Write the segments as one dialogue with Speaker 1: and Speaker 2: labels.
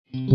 Speaker 1: Aduh,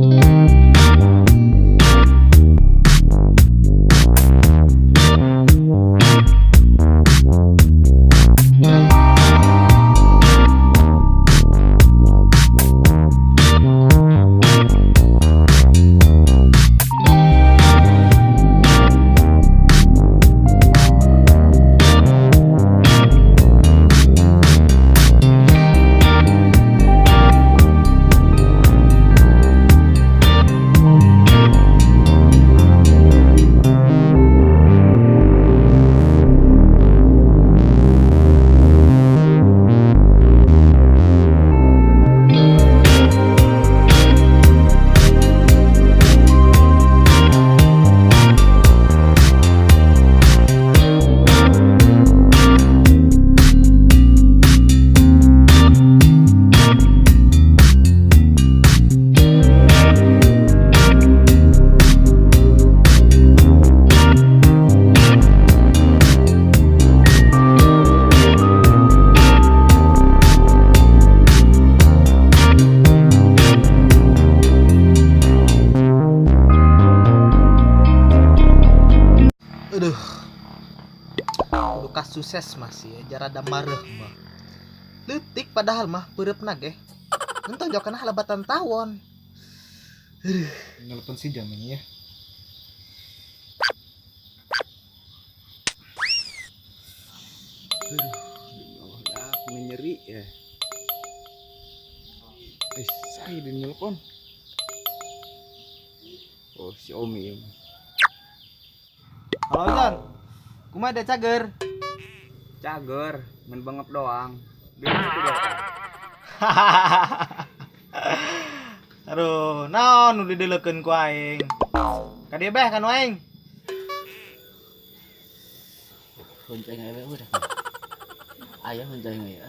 Speaker 1: lukas sukses masih ya, jarada mareh mah. Leutik padahal mah beureup nage. Entong jokana halabatan tawon.
Speaker 2: Nelpon si jam ini ya. Aku nyeri ya. Saya di nelpon. Oh, si Omi.
Speaker 1: Halo Jon, kumaha ada cager?
Speaker 2: Cager, main bangep doang. Dia udah.
Speaker 1: Aduh, naon nu didelekeun ku aing? Ka dieu beh kan aing.
Speaker 3: Hunceng aja udah. Ayah hunceng ya.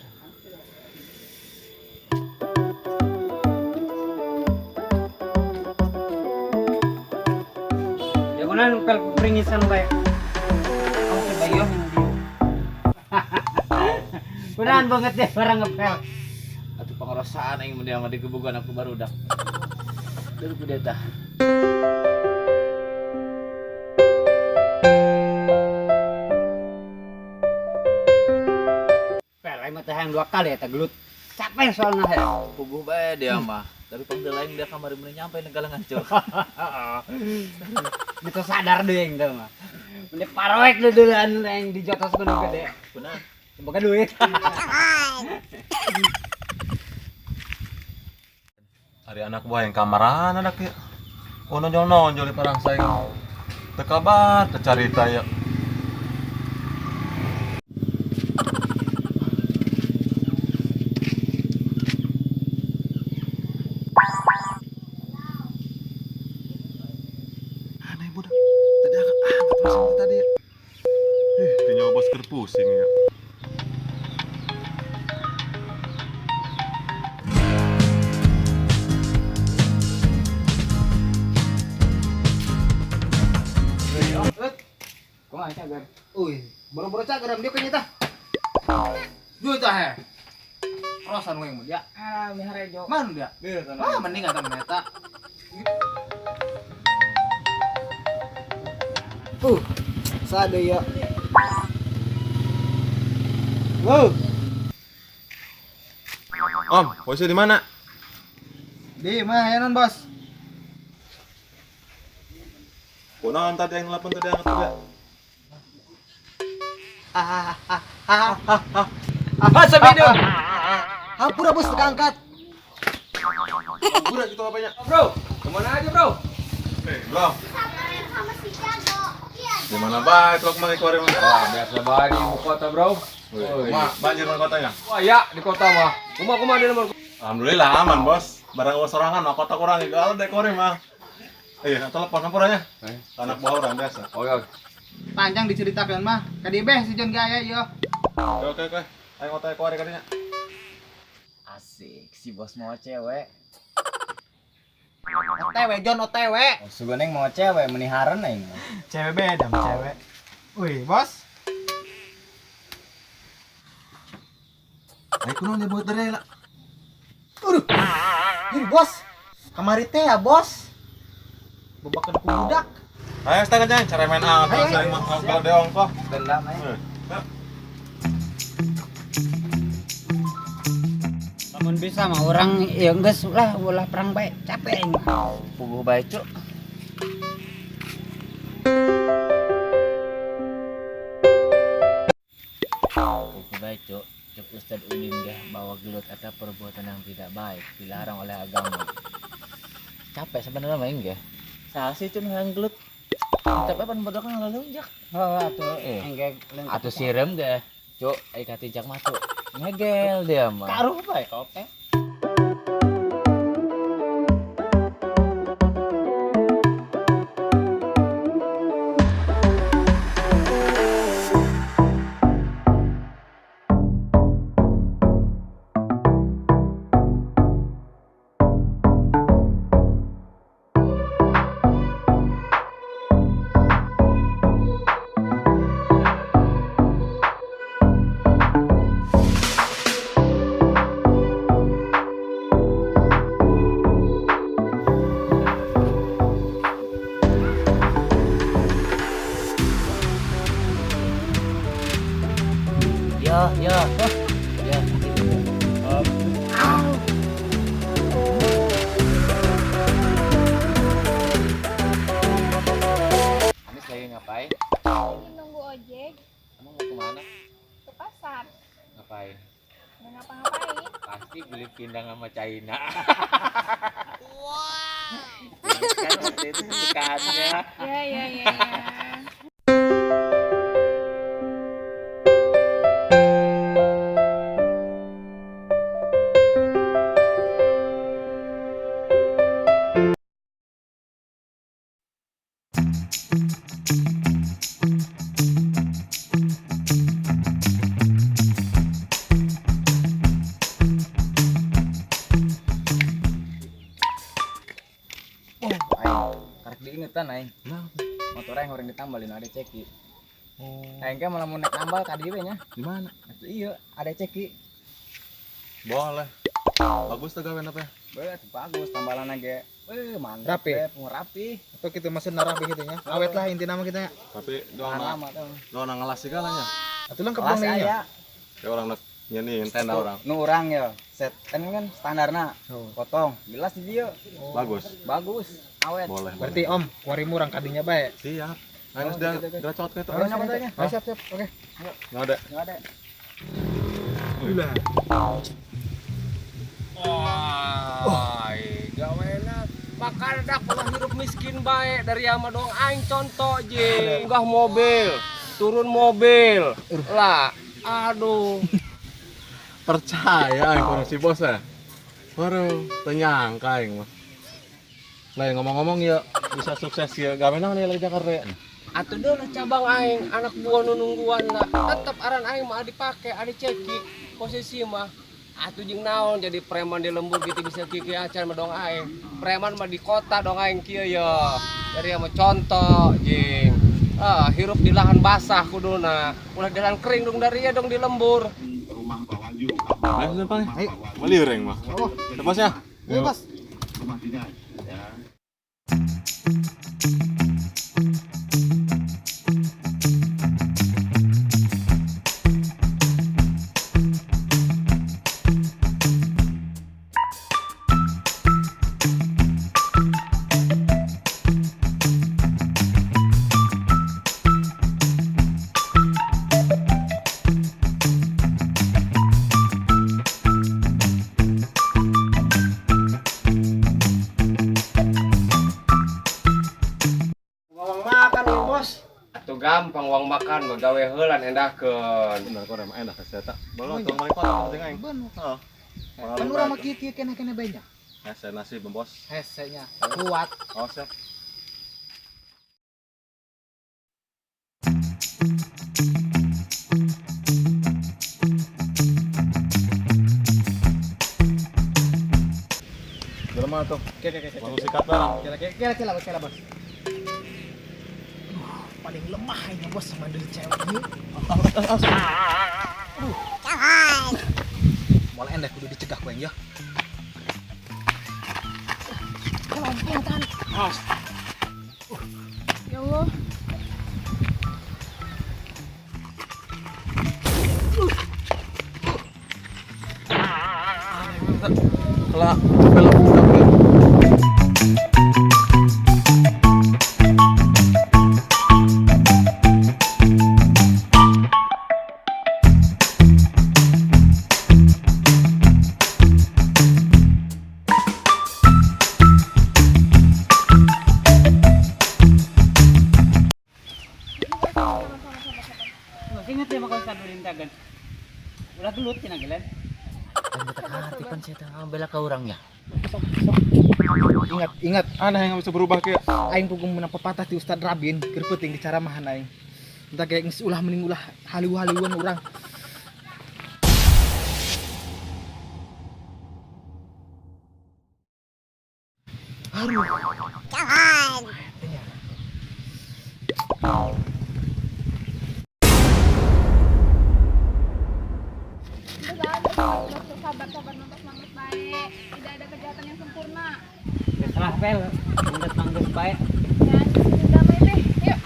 Speaker 4: Jangan pel peringisan bae. Kamu coba yo. Beneran banget deh barang ngepel.
Speaker 3: Atuh pangrasaan aing mun dia mah dikebugan aku barudak. Dulu kudu tah.
Speaker 4: Pel aing mah teh hayang 2 kali eta gelut. Capek soalna he.
Speaker 3: Puguh bae dia mah. Tapi panggil lain dia kamari mun nyampe negala ngancur.
Speaker 4: Gitu sadar deung teh mah. Mun paroek deudelan yang dijotos gunung gede.
Speaker 3: Benar.
Speaker 4: Boga duit.
Speaker 5: Hari anak buah yang kamaran ada ke. Oh nonjol di parang saing. Teu kabar, teu carita ya. Aneh budak. Tadi angkat masih tadi. Dinyawa bos keur pusing ya.
Speaker 4: Kumaha cager?
Speaker 1: Uy, boro-boro cager dia kayaknya tah. Duit tah he. Rosan we mun dia.
Speaker 4: Ah, miharejo.
Speaker 1: Mana dia? Ah, mending atuh meta. Sade ya. Wow.
Speaker 5: Om, posisi di mana?
Speaker 1: Di mah ya non bos.
Speaker 5: Kunaon tadi yang nelpon tadi angkat juga.
Speaker 4: Sabido.
Speaker 1: Hampura bos terangkat.
Speaker 5: Udah gitu apanya?
Speaker 4: Bro, kemana aja bro?
Speaker 5: Bro.
Speaker 6: Samarin sama si Jago. Iya.
Speaker 5: Di mana bae truk mah kemarin mah?
Speaker 4: Wah, biasa bae di ibu kota bro.
Speaker 5: Mak, banjir nang kotanya.
Speaker 4: Wah ya di kota mah. Kumaha di nomor.
Speaker 5: Alhamdulillah aman, Bos. Barang ulah sorangan mah kota kurang egal dekore mah. Iya, telepon sampuranya. Anak buah orang biasa.
Speaker 4: Oke.
Speaker 1: Panjang diceritakan mah. Kadi beh si Jon gaya yo.
Speaker 5: Oke. Ayo ngotai kore kadinya.
Speaker 3: Asik, si bos mau cewek.
Speaker 1: OTW Jon OTW.
Speaker 3: Sugoneng mau cewek meniharan aing.
Speaker 1: Cewek beda sama cewek. Wih, bos.
Speaker 5: Ayo kunaon dia buat dari lah.
Speaker 1: Aduh. Ini bos. Kamari teh ya, Bos. Bobakeun ku budak.
Speaker 5: Ayo setengah jang cara main apa
Speaker 1: Ayo,
Speaker 5: saya mah kalau deong kok.
Speaker 4: Dendam aja. Namun bisa mah orang ya geus lah ulah perang bae capek aing mah. Puguh bae cuk. Puguh bae cuk. Cuk Ustad Udin dah bawa gelut kata perbuatan yang tidak baik dilarang oleh agama. Capek sebenarnya main ge. Saha sih cun yang gelut? Tapi pan bodoh kan ngalunjak. Oh atuh enggak atuh sirem ge. Cuk, ai katincak mah cuk. Ngegel dia mah. Karuh bae kope. Ya. Ya. Anis lagi ngapain?
Speaker 6: Lagi nunggu ojek
Speaker 4: Kamu mau kemana?
Speaker 6: ke pasar.
Speaker 4: Ngapain?
Speaker 6: Nggak ngapa-ngapain.
Speaker 4: Pasti beli pindang sama China. Kan waktu itu sukaannya.
Speaker 6: Ya.
Speaker 4: Karek diingetan aing. Motor aing orang ditambalin ada ceki. Aing kan malah mau naik nambal ka dieu nya.
Speaker 5: Di mana?
Speaker 4: Iya, ada ceki.
Speaker 5: Boleh. Bagus tuh gawean apa ya?
Speaker 4: Bet, bagus tambalan ge. Mantap.
Speaker 1: Rapi?
Speaker 4: Rapi.
Speaker 1: Atau kita masih narah begitu nya. Awet lah inti nama kita ya.
Speaker 5: Tapi
Speaker 4: Tahan lama tuh.
Speaker 5: doang ngelas segalanya.
Speaker 1: Atuh lang
Speaker 4: Kelas
Speaker 1: keblong nya.
Speaker 4: aya.
Speaker 5: Ya orang nak nyenin tenda orang.
Speaker 4: Nu urang ya. Set kan standarna.
Speaker 1: Oh.
Speaker 4: Potong. Jelas di dieu.
Speaker 5: Bagus.
Speaker 4: Bagus. Awet.
Speaker 5: Boleh.
Speaker 1: Berarti Om, kuarimu orang kadinya bae.
Speaker 5: Siap. Ayo
Speaker 4: Oh,
Speaker 5: dia
Speaker 4: gitu.
Speaker 5: geracot ke itu.
Speaker 4: Oh, nyapa tanya?
Speaker 1: Ayo, siap. Oke.
Speaker 5: Nggak ada.
Speaker 4: Enggak ada.
Speaker 1: Ulah.
Speaker 2: Wah, gawena makan dak pola hidup miskin baik dari ama dong aing contoh je unggah mobil turun mobil lah aduh
Speaker 5: Percaya aing si bos ya. Baru tenyangka aing mah. Lain ngomong-ngomong ya bisa sukses ya gawean nih lagi Jakarta.
Speaker 2: atuh deh lah cabang aing anak buah nu nungguan lah tetep aran aing mah dipake adi ceki posisi mah atuh jeung naon jadi preman di lembur gitu bisa kiki acan mah dong aing preman mah di kota dong aing kieu ya dari mah contoh jeung hirup di lahan basah kuduna ulah di lahan kering dong dari ya dong di lembur.
Speaker 5: Ayo depan. Ayo. Beli reng mah.
Speaker 1: Oh,
Speaker 5: Bos ya.
Speaker 1: iya, Bos.
Speaker 2: Uang makan ya bos. Atuh gampang uang makan mah gawe heulan endahkeun.
Speaker 5: Bener kok rem enak saya tak. Boleh tuh balik kota penting aing.
Speaker 1: Bener.
Speaker 5: Heeh.
Speaker 1: Kan urang mah kieu kena bae nya.
Speaker 5: Saya nasi bos.
Speaker 1: Hesenya kuat.
Speaker 5: Oh siap. Jelema tuh.
Speaker 1: Oke.
Speaker 5: Langsung sikat barang.
Speaker 1: Kira, Bos. Paling lemah ini Bos sama dari cewek ini. Jangan. Malah endah kudu dicegah kueng ya.
Speaker 6: Ya Allah.
Speaker 5: Kelak, belok budak.
Speaker 4: Ingat ya makal kan ulintagan. Ulah gelut tina gelan.
Speaker 3: Hati pan saya tengah bela ke orangnya.
Speaker 1: Ingat,
Speaker 5: Ada yang bisa berubah kayak
Speaker 1: aing pugung menang pepatah ti Ustad Rabin, keur penting dicaramahan aing. Entah kayak geus ulah mending ulah haliu-haliuan urang.
Speaker 6: Sabar-sabar mantas-mantas baik. Tidak ada kejahatan yang sempurna.
Speaker 4: Salah pel. Manggut manggut bae.
Speaker 6: Ya, damai deh. Yuk.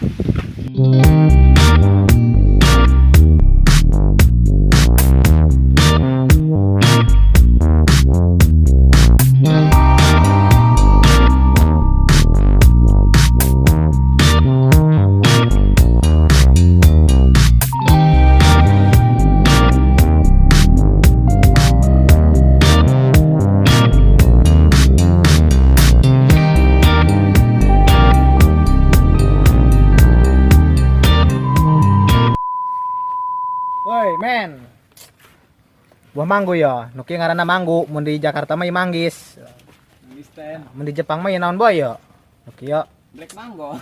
Speaker 1: Woi, men. Buah manggo ya. Nuki ngaranna manggo, mun di Jakarta mah manggis.
Speaker 4: Misten.
Speaker 1: Mun di Jepang mah naon boy ya. Nuki ya.
Speaker 4: Black mango.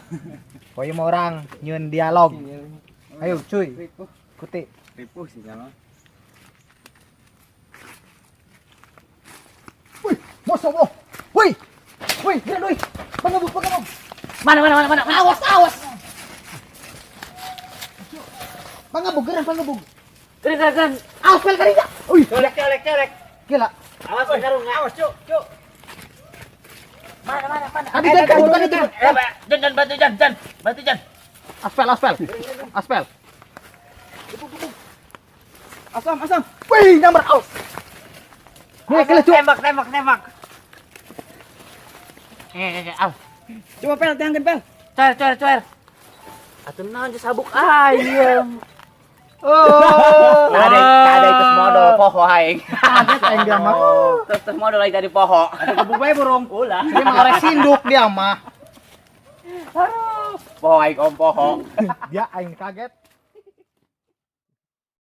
Speaker 1: Poe mah orang nyieun dialog. Ayo cuy, kuti.
Speaker 4: Ripuh sih kalau.
Speaker 1: Masya Allah. Woi. Woi, gerak doi. Pangabuk.
Speaker 3: Mana.
Speaker 1: Awas. Pangabuk.
Speaker 3: Keren.
Speaker 1: Awas pel kali dah. Ui,
Speaker 4: Colek.
Speaker 1: gila.
Speaker 4: Awas karung. Awas, cuk. Mana.
Speaker 1: Tadi kan bukan itu.
Speaker 3: Jan. Bantu Jan.
Speaker 1: Aspel.
Speaker 4: Asam.
Speaker 1: Wih, nyamber aus. Nih, kele cuk.
Speaker 3: Tembak. Au.
Speaker 4: Coba pel, tiangkeun pel.
Speaker 3: Cuer. Atuh naon ge sabuk ayam.
Speaker 1: Oh.
Speaker 3: Ada itu modal poho aing.
Speaker 1: Kaget aing dia mah.
Speaker 3: Terus modal lagi dari poho.
Speaker 4: Ada gebuk bae burung.
Speaker 3: Ulah.
Speaker 1: Dia mah orek sinduk dia mah.
Speaker 3: Poho aing om poho.
Speaker 1: Dia aing kaget.